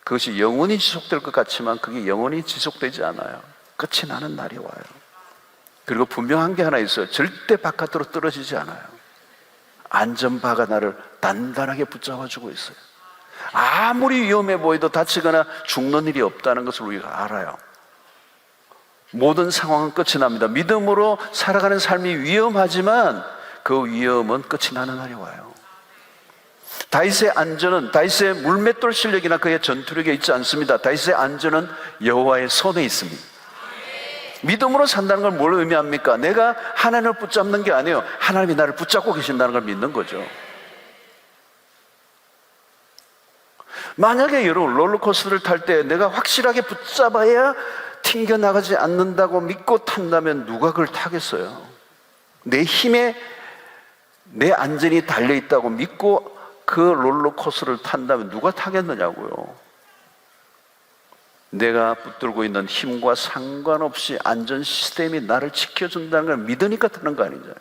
그것이 영원히 지속될 것 같지만 그게 영원히 지속되지 않아요. 끝이 나는 날이 와요. 그리고 분명한 게 하나 있어요. 절대 바깥으로 떨어지지 않아요. 안전바가 나를 단단하게 붙잡아주고 있어요. 아무리 위험해 보여도 다치거나 죽는 일이 없다는 것을 우리가 알아요. 모든 상황은 끝이 납니다. 믿음으로 살아가는 삶이 위험하지만 그 위험은 끝이 나는 날이 와요. 다윗의 안전은 다윗의 물맷돌 실력이나 그의 전투력에 있지 않습니다. 다윗의 안전은 여호와의 손에 있습니다. 믿음으로 산다는 걸 뭘 의미합니까? 내가 하나님을 붙잡는 게 아니에요. 하나님이 나를 붙잡고 계신다는 걸 믿는 거죠. 만약에 여러분 롤러코스터를 탈 때 내가 확실하게 붙잡아야 튕겨나가지 않는다고 믿고 탄다면 누가 그걸 타겠어요? 내 힘에 내 안전이 달려있다고 믿고 그 롤러코스터를 탄다면 누가 타겠느냐고요. 내가 붙들고 있는 힘과 상관없이 안전 시스템이 나를 지켜준다는 걸 믿으니까 타는 거 아니잖아요.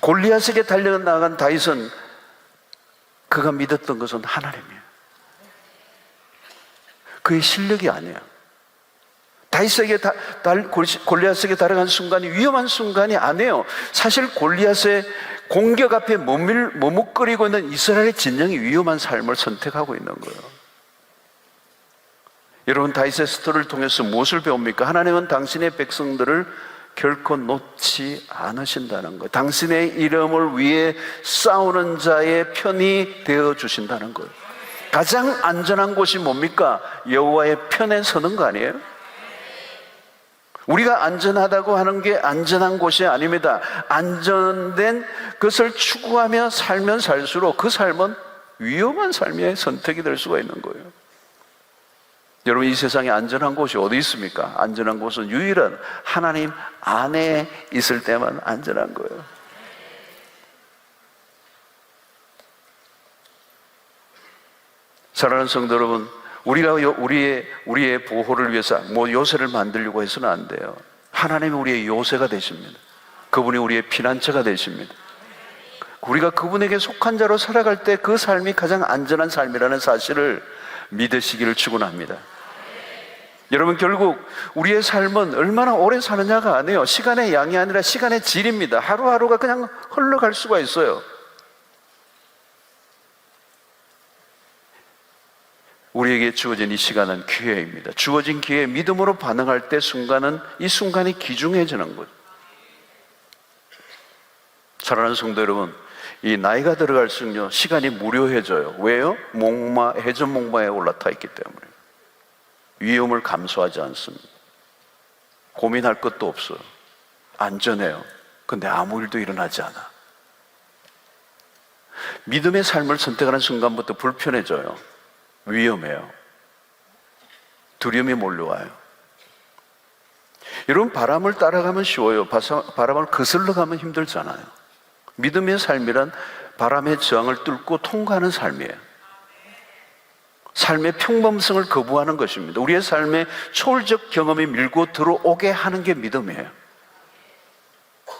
골리앗에게 달려나간 다윗은 그가 믿었던 것은 하나님이에요. 그의 실력이 아니에요. 골리앗에게 달아간 순간이 위험한 순간이 아니에요. 사실 골리앗의 공격 앞에 머뭇거리고 있는 이스라엘의 진영이 위험한 삶을 선택하고 있는 거예요. 여러분, 다윗의 스토리를 통해서 무엇을 배웁니까? 하나님은 당신의 백성들을 결코 놓지 않으신다는 거예요. 당신의 이름을 위해 싸우는 자의 편이 되어 주신다는 거예요. 가장 안전한 곳이 뭡니까? 여호와의 편에 서는 거 아니에요? 우리가 안전하다고 하는 게 안전한 곳이 아닙니다. 안전된 것을 추구하며 살면 살수록 그 삶은 위험한 삶의 선택이 될 수가 있는 거예요. 여러분, 이 세상에 안전한 곳이 어디 있습니까? 안전한 곳은 유일한 하나님 안에 있을 때만 안전한 거예요. 사랑하는 성도 여러분, 우리가 우리의 보호를 위해서 요새를 만들려고 해서는 안 돼요. 하나님이 우리의 요새가 되십니다. 그분이 우리의 피난처가 되십니다. 우리가 그분에게 속한 자로 살아갈 때 그 삶이 가장 안전한 삶이라는 사실을 믿으시기를 축원합니다. 여러분, 결국 우리의 삶은 얼마나 오래 사느냐가 아니에요. 시간의 양이 아니라 시간의 질입니다. 하루하루가 그냥 흘러갈 수가 있어요. 우리에게 주어진 이 시간은 기회입니다. 주어진 기회에 믿음으로 반응할 때 이 순간이 귀중해지는 거죠. 사랑하는 성도 여러분, 이 나이가 들어갈수록 시간이 무료해져요. 왜요? 해전 목마에 올라타 있기 때문에. 위험을 감수하지 않습니다. 고민할 것도 없어요. 안전해요. 근데 아무 일도 일어나지 않아. 믿음의 삶을 선택하는 순간부터 불편해져요. 위험해요. 두려움이 몰려와요. 여러분, 바람을 따라가면 쉬워요. 바람을 거슬러 가면 힘들잖아요. 믿음의 삶이란 바람의 저항을 뚫고 통과하는 삶이에요. 삶의 평범성을 거부하는 것입니다. 우리의 삶에 초월적 경험이 밀고 들어오게 하는 게 믿음이에요.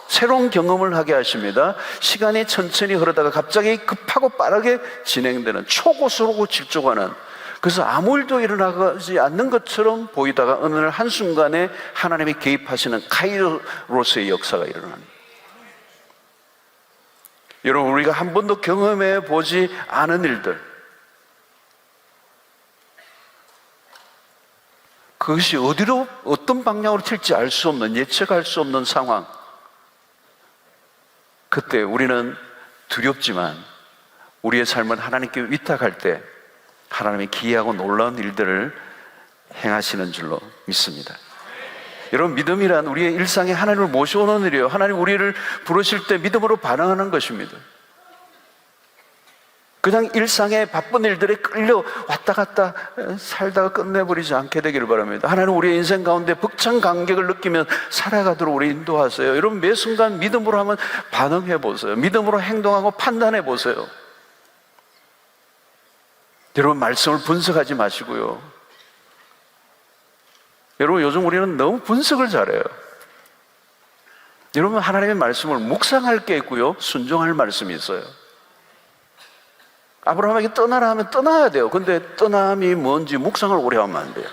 새로운 경험을 하게 하십니다. 시간이 천천히 흐르다가 갑자기 급하고 빠르게 진행되는 초고속으로 질주하는, 그래서 아무 일도 일어나지 않는 것처럼 보이다가 어느 날 한순간에 하나님이 개입하시는 카이로스의 역사가 일어납니다. 여러분, 우리가 한 번도 경험해 보지 않은 일들, 그것이 어떤 방향으로 튈지 알 수 없는, 예측할 수 없는 상황, 그때 우리는 두렵지만 우리의 삶을 하나님께 위탁할 때 하나님이 기이하고 놀라운 일들을 행하시는 줄로 믿습니다. 여러분, 믿음이란 우리의 일상에 하나님을 모셔오는 일이에요. 하나님 우리를 부르실 때 믿음으로 반응하는 것입니다. 그냥 일상의 바쁜 일들에 끌려 왔다 갔다 살다가 끝내버리지 않게 되기를 바랍니다. 하나님 우리의 인생 가운데 벅찬 간격을 느끼면 살아가도록 우리 인도하세요. 여러분, 매 순간 믿음으로 한번 반응해 보세요. 믿음으로 행동하고 판단해 보세요. 여러분, 말씀을 분석하지 마시고요. 여러분, 요즘 우리는 너무 분석을 잘해요. 여러분, 하나님의 말씀을 묵상할 게 있고요, 순종할 말씀이 있어요. 아브라함에게 떠나라 하면 떠나야 돼요. 근데 떠남이 뭔지 묵상을 오래 하면 안 돼요.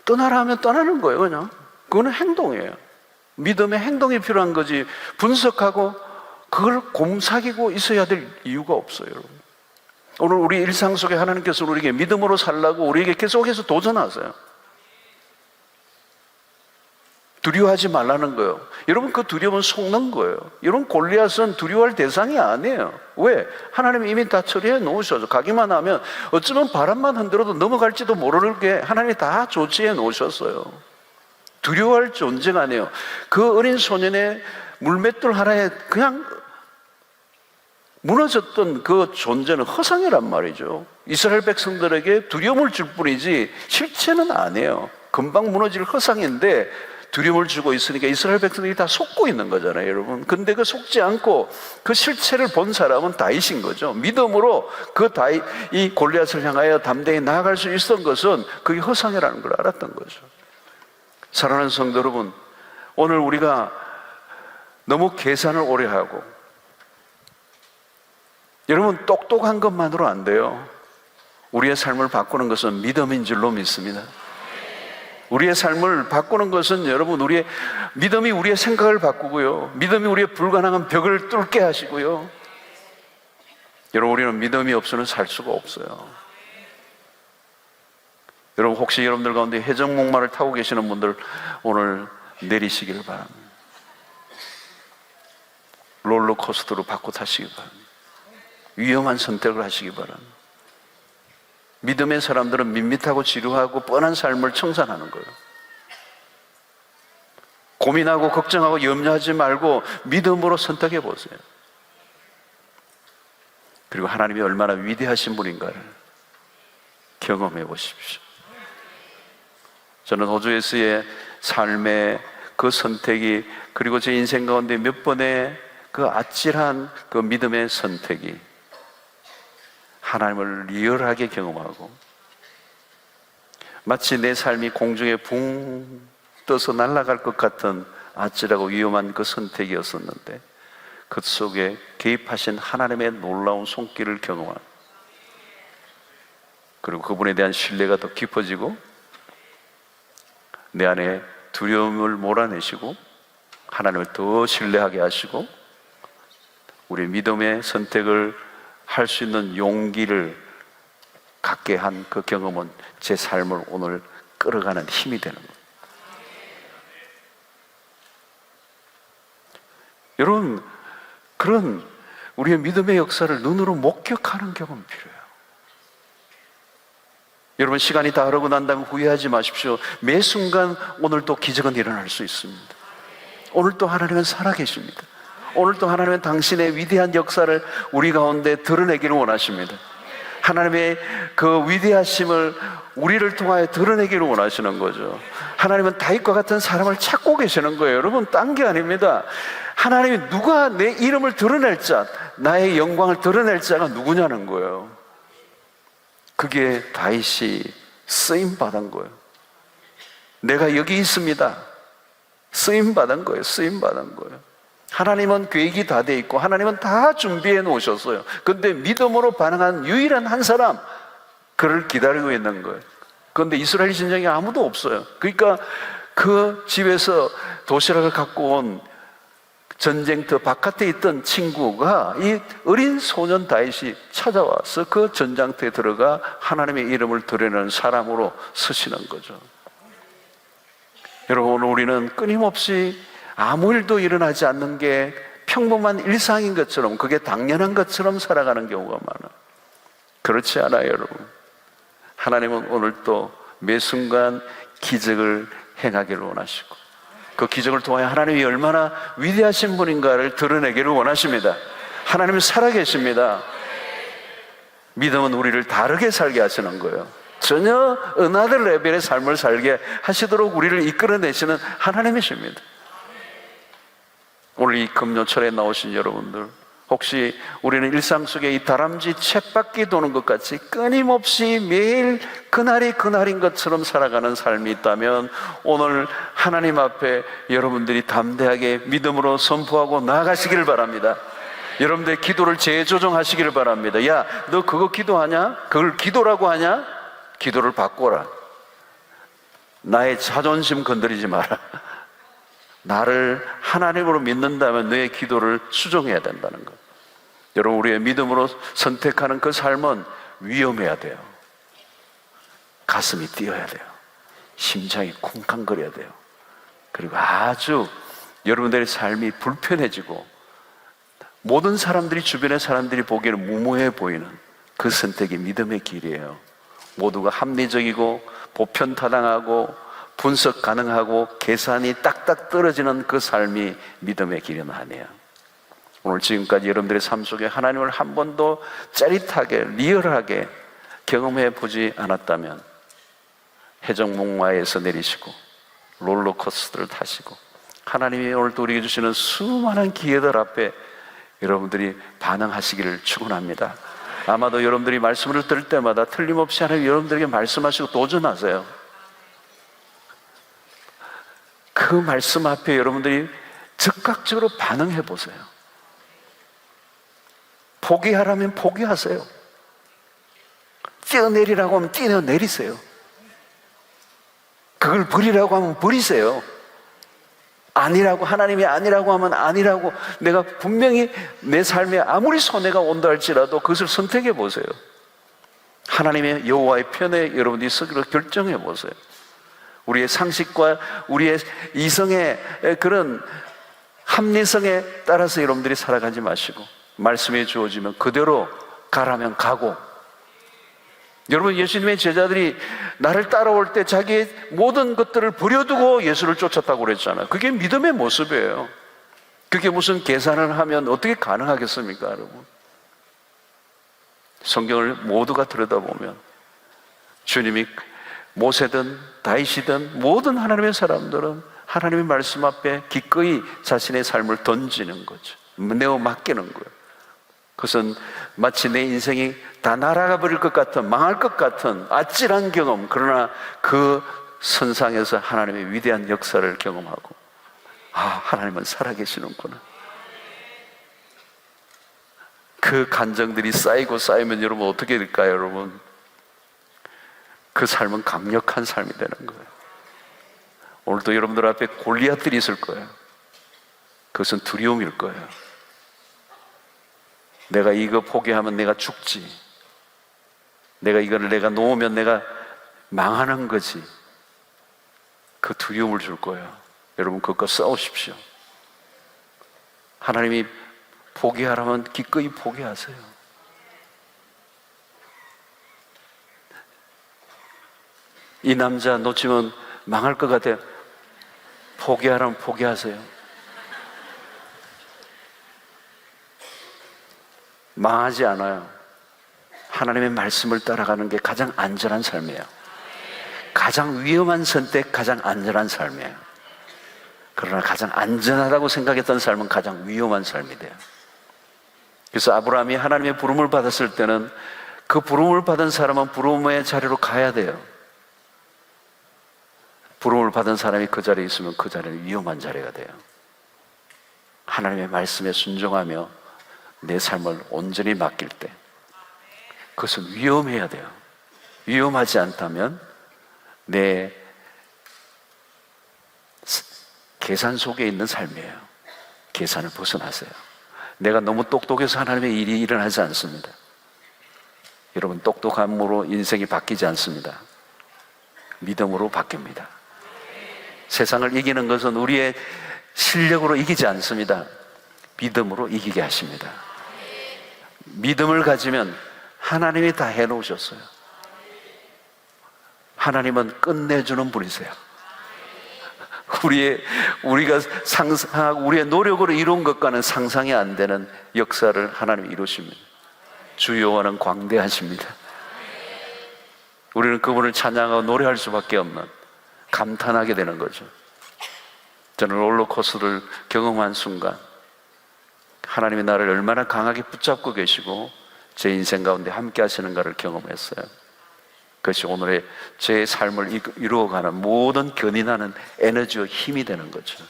떠나라 하면 떠나는 거예요. 그냥 그거는 행동이에요. 믿음의 행동이 필요한 거지, 분석하고 그걸 곰삭이고 있어야 될 이유가 없어요. 여러분, 오늘 우리 일상 속에 하나님께서 우리에게 믿음으로 살라고 우리에게 계속해서 도전하세요. 두려워하지 말라는 거예요. 여러분, 그 두려움은 속는 거예요. 여러분, 골리앗은 두려워할 대상이 아니에요. 왜? 하나님이 이미 다 처리해 놓으셔서 가기만 하면 어쩌면 바람만 흔들어도 넘어갈지도 모르게 하나님이 다 조치해 놓으셨어요. 두려워할 존재가 아니에요. 그 어린 소년의 물맷돌 하나에 그냥 무너졌던 그 존재는 허상이란 말이죠. 이스라엘 백성들에게 두려움을 줄 뿐이지 실체는 아니에요. 금방 무너질 허상인데 두려움을 주고 있으니까 이스라엘 백성들이 다 속고 있는 거잖아요, 여러분. 근데 그 속지 않고 그 실체를 본 사람은 다윗인 거죠. 믿음으로 이 골리앗을 향하여 담대히 나아갈 수 있었던 것은 그게 허상이라는 걸 알았던 거죠. 사랑하는 성도 여러분, 오늘 우리가 너무 계산을 오래 하고, 여러분, 똑똑한 것만으로 안 돼요. 우리의 삶을 바꾸는 것은 믿음인 줄로 믿습니다. 우리의 삶을 바꾸는 것은 여러분, 우리의 믿음이 우리의 생각을 바꾸고요, 믿음이 우리의 불가능한 벽을 뚫게 하시고요. 여러분, 우리는 믿음이 없이는 살 수가 없어요. 여러분, 혹시 여러분들 가운데 해적목마를 타고 계시는 분들 오늘 내리시기를 바랍니다. 롤러코스터로 바꿔 타시기 바랍니다. 위험한 선택을 하시기 바랍니다. 믿음의 사람들은 밋밋하고 지루하고 뻔한 삶을 청산하는 거예요. 고민하고 걱정하고 염려하지 말고 믿음으로 선택해 보세요. 그리고 하나님이 얼마나 위대하신 분인가를 경험해 보십시오. 저는 호주에서의 삶의 그 선택이, 그리고 제 인생 가운데 몇 번의 그 아찔한 그 믿음의 선택이 하나님을 리얼하게 경험하고, 마치 내 삶이 공중에 붕 떠서 날아갈 것 같은 아찔하고 위험한 그 선택이었었는데, 그 속에 개입하신 하나님의 놀라운 손길을 경험하고, 그리고 그분에 대한 신뢰가 더 깊어지고, 내 안에 두려움을 몰아내시고 하나님을 더 신뢰하게 하시고, 우리 믿음의 선택을 할 수 있는 용기를 갖게 한 그 경험은 제 삶을 오늘 끌어가는 힘이 되는 거예요. 여러분, 그런 우리의 믿음의 역사를 눈으로 목격하는 경험이 필요해요. 여러분, 시간이 다 흐르고 난 다음에 후회하지 마십시오. 매 순간 오늘 또 기적은 일어날 수 있습니다. 오늘 또 하나님은 살아계십니다. 오늘 또 하나님은 당신의 위대한 역사를 우리 가운데 드러내기를 원하십니다. 하나님의 그 위대하심을 우리를 통하여 드러내기를 원하시는 거죠. 하나님은 다윗과 같은 사람을 찾고 계시는 거예요. 여러분, 딴 게 아닙니다. 하나님이 누가 내 이름을 드러낼 자, 나의 영광을 드러낼 자가 누구냐는 거예요. 그게 다윗이 쓰임받은 거예요. 내가 여기 있습니다. 쓰임받은 거예요. 쓰임받은 거예요. 하나님은 계획이 다 돼 있고 하나님은 다 준비해 놓으셨어요. 그런데 믿음으로 반응한 유일한 한 사람, 그를 기다리고 있는 거예요. 그런데 이스라엘 진영에 아무도 없어요. 그러니까 그 집에서 도시락을 갖고 온 전쟁터 바깥에 있던 친구가 이 어린 소년 다윗이 찾아와서 그 전장터에 들어가 하나님의 이름을 드러내는 사람으로 서시는 거죠. 여러분, 오늘 우리는 끊임없이 아무 일도 일어나지 않는 게 평범한 일상인 것처럼, 그게 당연한 것처럼 살아가는 경우가 많아요. 그렇지 않아요, 여러분. 하나님은 오늘 또 매 순간 기적을 행하기를 원하시고, 그 기적을 통하여 하나님이 얼마나 위대하신 분인가를 드러내기를 원하십니다. 하나님은 살아계십니다. 믿음은 우리를 다르게 살게 하시는 거예요. 전혀 은하들 레벨의 삶을 살게 하시도록 우리를 이끌어내시는 하나님이십니다. 오늘 이 금요철에 나오신 여러분들, 혹시 우리는 일상 속에 이 다람쥐 쳇바퀴 도는 것 같이 끊임없이 매일 그날이 그날인 것처럼 살아가는 삶이 있다면, 오늘 하나님 앞에 여러분들이 담대하게 믿음으로 선포하고 나아가시기를 바랍니다. 여러분들의 기도를 재조정하시기를 바랍니다. 야, 너 그거 기도하냐? 그걸 기도라고 하냐? 기도를 바꿔라. 나의 자존심 건드리지 마라. 나를 하나님으로 믿는다면 너의 기도를 수정해야 된다는 것. 여러분, 우리의 믿음으로 선택하는 그 삶은 위험해야 돼요. 가슴이 뛰어야 돼요. 심장이 쿵쾅거려야 돼요. 그리고 아주 여러분들의 삶이 불편해지고 모든 사람들이, 주변의 사람들이 보기에는 무모해 보이는 그 선택이 믿음의 길이에요. 모두가 합리적이고 보편타당하고 분석 가능하고 계산이 딱딱 떨어지는 그 삶이 믿음의 길은 아니에요. 오늘 지금까지 여러분들의 삶 속에 하나님을 한 번도 짜릿하게 리얼하게 경험해 보지 않았다면, 해적목마에서 내리시고 롤러코스터를 타시고 하나님이 오늘도 우리에게 주시는 수많은 기회들 앞에 여러분들이 반응하시기를 축원합니다. 아마도 여러분들이 말씀을 들을 때마다 틀림없이 하나님 여러분들에게 말씀하시고 도전하세요. 그 말씀 앞에 여러분들이 즉각적으로 반응해 보세요. 포기하라면 포기하세요. 뛰어내리라고 하면 뛰어내리세요. 그걸 버리라고 하면 버리세요. 아니라고, 하나님이 아니라고 하면 아니라고, 내가 분명히 내 삶에 아무리 손해가 온다 할지라도 그것을 선택해 보세요. 하나님의 여호와의 편에 여러분이 서기로 결정해 보세요. 우리의 상식과 우리의 이성의 그런 합리성에 따라서 여러분들이 살아가지 마시고, 말씀이 주어지면 그대로 가라면 가고. 여러분, 예수님의 제자들이 나를 따라올 때 자기의 모든 것들을 버려두고 예수를 쫓았다고 그랬잖아요. 그게 믿음의 모습이에요. 그게 무슨 계산을 하면 어떻게 가능하겠습니까, 여러분? 성경을 모두가 들여다보면 주님이 모세든 다윗이든 모든 하나님의 사람들은 하나님의 말씀 앞에 기꺼이 자신의 삶을 던지는 거죠. 내어 맡기는 거예요. 그것은 마치 내 인생이 다 날아가 버릴 것 같은, 망할 것 같은 아찔한 경험, 그러나 그 선상에서 하나님의 위대한 역사를 경험하고, 하나님은 살아계시는구나. 그 간정들이 쌓이고 쌓이면 여러분 어떻게 될까요, 여러분? 그 삶은 강력한 삶이 되는 거예요. 오늘도 여러분들 앞에 골리앗들이 있을 거예요. 그것은 두려움일 거예요. 내가 이거 포기하면 내가 죽지. 이거를 내가 놓으면 내가 망하는 거지. 그 두려움을 줄 거예요. 여러분, 그것과 싸우십시오. 하나님이 포기하라면 기꺼이 포기하세요. 이 남자 놓치면 망할 것 같아요. 포기하라면 포기하세요. 망하지 않아요. 하나님의 말씀을 따라가는 게 가장 안전한 삶이에요. 가장 위험한 선택, 가장 안전한 삶이에요. 그러나 가장 안전하다고 생각했던 삶은 가장 위험한 삶이 돼요. 그래서 아브라함이 하나님의 부름을 받았을 때는 그 부름을 받은 사람은 부름의 자리로 가야 돼요. 부름을 받은 사람이 그 자리에 있으면 그 자리는 위험한 자리가 돼요. 하나님의 말씀에 순종하며 내 삶을 온전히 맡길 때 그것은 위험해야 돼요. 위험하지 않다면 내 계산 속에 있는 삶이에요. 계산을 벗어나세요. 내가 너무 똑똑해서 하나님의 일이 일어나지 않습니다. 여러분, 똑똑함으로 인생이 바뀌지 않습니다. 믿음으로 바뀝니다. 세상을 이기는 것은 우리의 실력으로 이기지 않습니다. 믿음으로 이기게 하십니다. 믿음을 가지면 하나님이 다 해놓으셨어요. 하나님은 끝내주는 분이세요. 우리가 상상하고 우리의 노력으로 이룬 것과는 상상이 안 되는 역사를 하나님이 이루십니다. 주 여호와는 광대하십니다. 우리는 그분을 찬양하고 노래할 수밖에 없는, 감탄하게 되는 거죠. 저는 롤러코스터를 경험한 순간 하나님이 나를 얼마나 강하게 붙잡고 계시고 제 인생 가운데 함께 하시는가를 경험했어요. 그것이 오늘의 제 삶을 이루어가는 모든 견인하는 에너지와 힘이 되는 거죠.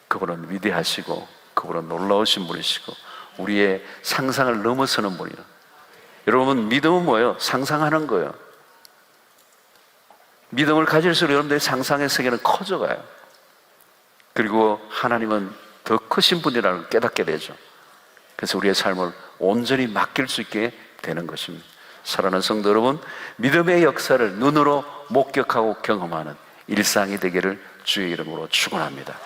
그분은 위대하시고 그분은 놀라우신 분이시고 우리의 상상을 넘어서는 분이에요. 여러분, 믿음은 뭐예요? 상상하는 거예요. 믿음을 가질수록 여러분들의 상상의 세계는 커져가요. 그리고 하나님은 더 크신 분이라는 걸 깨닫게 되죠. 그래서 우리의 삶을 온전히 맡길 수 있게 되는 것입니다. 사랑하는 성도 여러분, 믿음의 역사를 눈으로 목격하고 경험하는 일상이 되기를 주의 이름으로 축원합니다.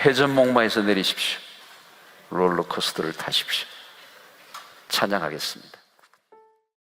회전 목마에서 내리십시오. 롤러코스터를 타십시오. 찬양하겠습니다.